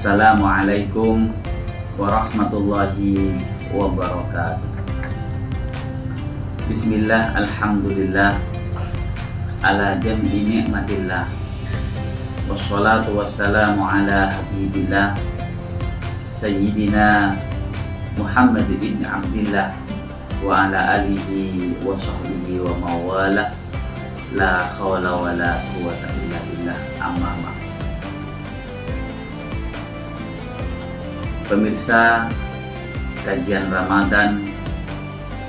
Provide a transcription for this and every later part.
Assalamualaikum warahmatullahi wabarakatuh. Bismillah, alhamdulillah, ala jam'i ni'matillah, wassalatu wassalamu ala habibillah, Sayyidina Muhammad ibn Abdillah wa ala alihi wa sahbihi wa mawala, la khawla wa la quwwata illa billah, amma ba'd. Pemirsa kajian Ramadan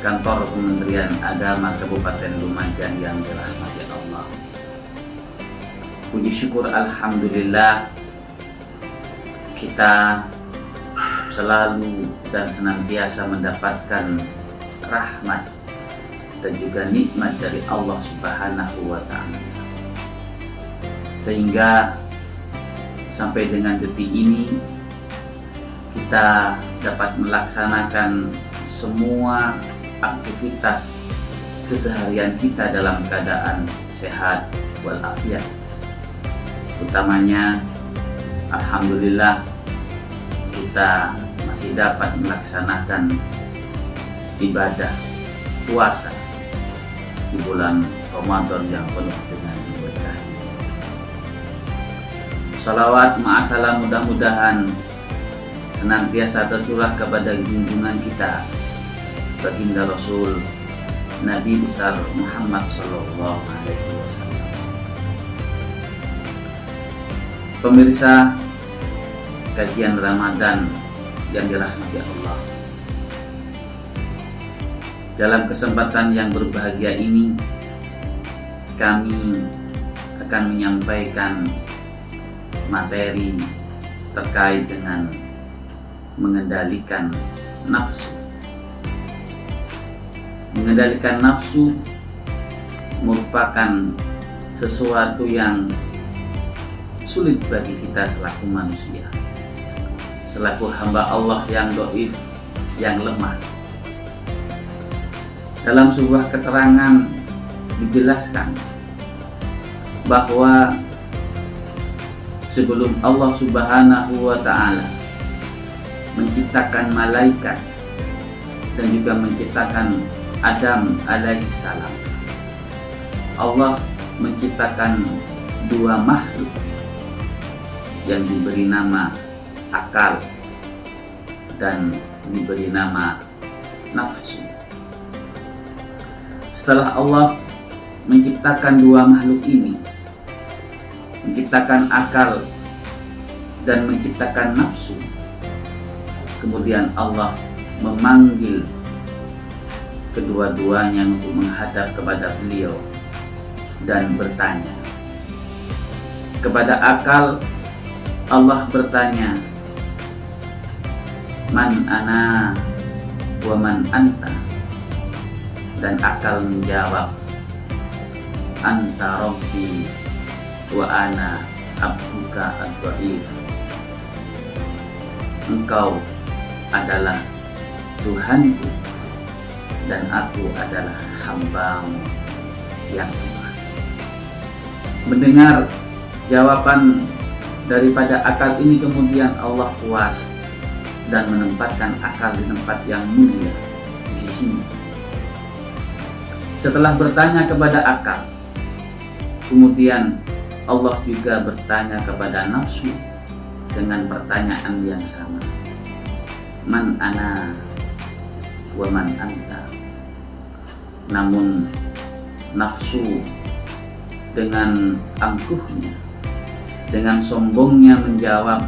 Kantor Kementerian Agama Kabupaten Lumajang yang dirahmati Allah, puji syukur alhamdulillah, kita selalu dan senantiasa mendapatkan rahmat dan juga nikmat dari Allah Subhanahu wa Ta'ala, sehingga sampai dengan detik ini kita dapat melaksanakan semua aktivitas keseharian kita dalam keadaan sehat walafiat. Utamanya alhamdulillah kita masih dapat melaksanakan ibadah puasa di bulan Ramadan yang penuh dengan berkah. Salawat ma'asalam mudah-mudahan senantiasa tercurah kepada junjungan kita baginda Rasul Nabi besar Muhammad sallallahu alaihi wasallam. Pemirsa kajian Ramadan yang dirahmati Allah, dalam kesempatan yang berbahagia ini kami akan menyampaikan materi terkait dengan mengendalikan nafsu. Mengendalikan nafsu merupakan sesuatu yang sulit bagi kita selaku manusia, selaku hamba Allah yang dhaif, yang lemah. Dalam sebuah keterangan dijelaskan bahwa sebelum Allah Subhanahu wa Ta'ala menciptakan malaikat dan juga menciptakan Adam alaihissalam, Allah menciptakan dua makhluk yang diberi nama akal dan diberi nama nafsu. Setelah Allah menciptakan dua makhluk ini, menciptakan akal dan menciptakan nafsu, kemudian Allah memanggil kedua-duanya untuk menghadap kepada beliau dan bertanya. Kepada akal Allah bertanya, man ana wa man anta, dan akal menjawab, anta rabbi wa ana abduka ad-dhaif, engkau adalah Tuhanku dan aku adalah hambamu yang lemah. Mendengar jawaban daripada akal ini, kemudian Allah puas dan menempatkan akal di tempat yang mulia di sisinya. Setelah bertanya kepada akal, kemudian Allah juga bertanya kepada nafsu dengan pertanyaan yang sama, man ana wa man anta. Namun nafsu dengan angkuhnya, dengan sombongnya menjawab,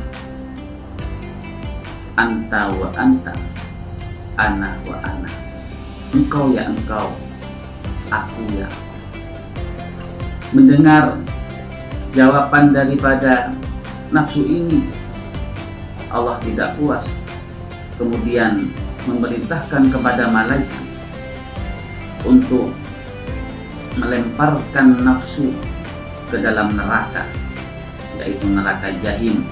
anta wa anta, ana wa ana, engkau ya engkau, aku ya aku. Mendengar jawaban daripada nafsu ini, Allah tidak puas, kemudian memerintahkan kepada malaikat untuk melemparkan nafsu ke dalam neraka, yaitu neraka Jahim,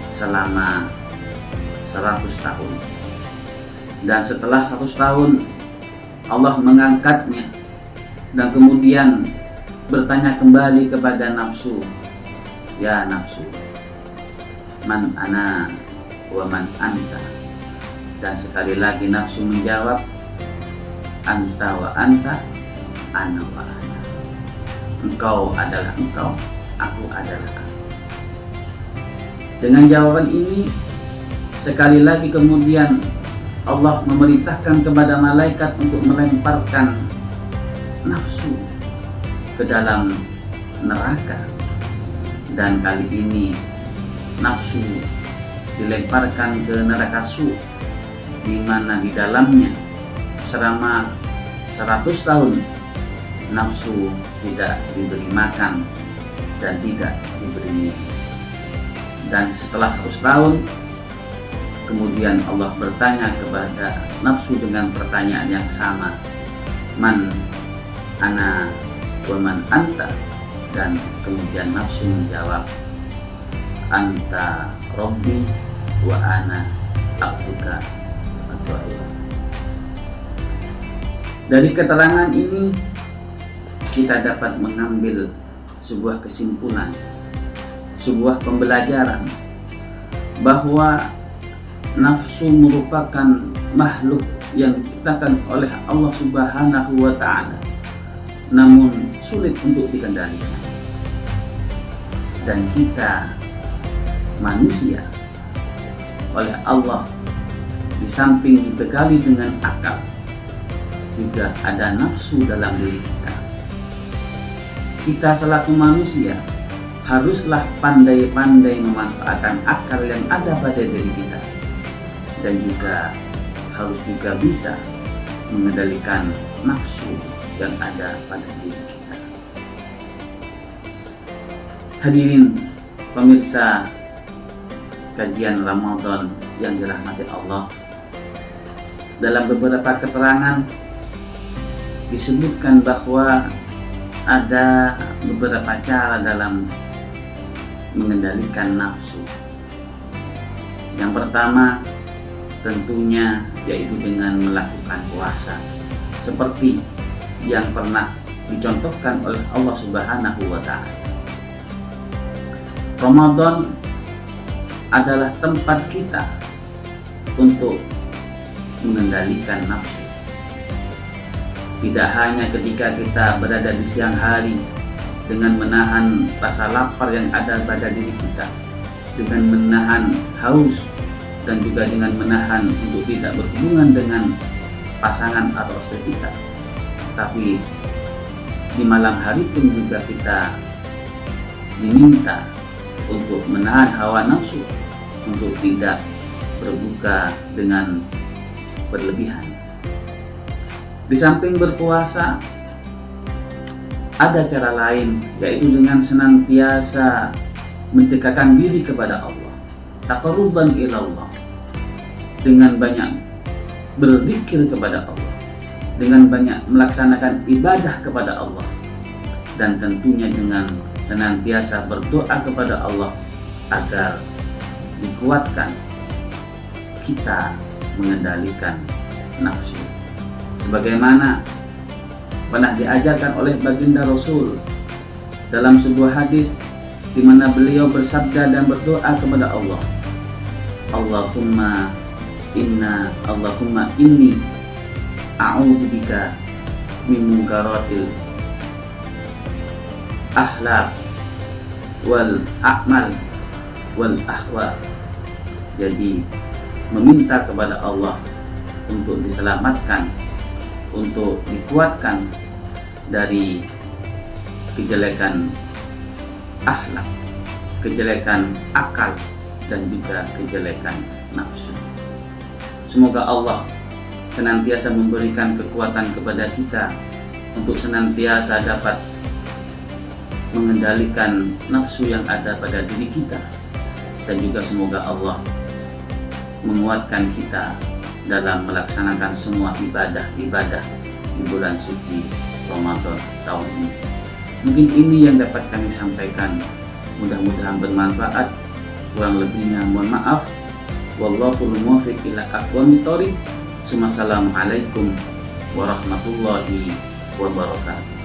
selama 100 tahun. Dan setelah 100 tahun Allah mengangkatnya dan kemudian bertanya kembali kepada nafsu, ya nafsu, man ana wa man anta. Dan sekali lagi nafsu menjawab, anta wa anta, ana wa ana. Engkau adalah engkau, aku adalah aku. Dengan jawaban ini, sekali lagi kemudian Allah memerintahkan kepada malaikat untuk melemparkan nafsu ke dalam neraka. Dan kali ini nafsu dilemparkan ke neraka Su', di mana di dalamnya selama 100 tahun nafsu tidak diberi makan dan tidak diberi minum. Dan setelah 100 tahun kemudian Allah bertanya kepada nafsu dengan pertanyaan yang sama, man ana wa man anta. Dan kemudian nafsu menjawab, anta Rabbi wa ana abduka. Dari keterangan ini kita dapat mengambil sebuah kesimpulan, sebuah pembelajaran bahwa nafsu merupakan makhluk yang diciptakan oleh Allah Subhanahu wa Ta'ala, namun sulit untuk dikendalikan. Dan kita manusia oleh Allah di samping dibekali dengan akal, juga ada nafsu dalam diri kita. Kita selaku manusia haruslah pandai-pandai memanfaatkan akal yang ada pada diri kita, dan juga harus juga bisa mengendalikan nafsu yang ada pada diri kita. Hadirin pemirsa kajian Ramadan yang dirahmati Allah, dalam beberapa keterangan disebutkan bahwa ada beberapa cara dalam mengendalikan nafsu. Yang pertama tentunya yaitu dengan melakukan puasa, seperti yang pernah dicontohkan oleh Allah Subhanahu wa Ta'ala. Ramadan adalah tempat kita untuk mengendalikan nafsu. Tidak hanya ketika kita berada di siang hari dengan menahan rasa lapar yang ada pada diri kita, dengan menahan haus, dan juga dengan menahan untuk tidak berhubungan dengan pasangan atau istri kita, tapi di malam hari pun juga kita diminta untuk menahan hawa nafsu, untuk tidak berbuka dengan berlebihan. Di samping berpuasa, ada cara lain, yaitu dengan senantiasa mendekatkan diri kepada Allah, taqarruban ilallah, dengan banyak berzikir kepada Allah, dengan banyak melaksanakan ibadah kepada Allah, dan tentunya dengan senantiasa berdoa kepada Allah agar dikuatkan kita mengendalikan nafsu, sebagaimana pernah diajarkan oleh baginda Rasul dalam sebuah hadis di mana beliau bersabda dan berdoa kepada Allah, Allahumma inni a'udzubika min munkaratil akhlaq wal a'mal wal ahwa. Jadi meminta kepada Allah untuk diselamatkan, untuk dikuatkan dari kejelekan akhlak, kejelekan akal, dan juga kejelekan nafsu. Semoga Allah senantiasa memberikan kekuatan kepada kita untuk senantiasa dapat mengendalikan nafsu yang ada pada diri kita, dan juga semoga Allah menguatkan kita dalam melaksanakan semua ibadah-ibadah di bulan suci Ramadan tahun ini. Mungkin ini yang dapat kami sampaikan, mudah-mudahan bermanfaat. Kurang lebihnya mohon maaf. Wallahul muwaffiq ila aqwamit thoriq. Assalamualaikum warahmatullahi wabarakatuh.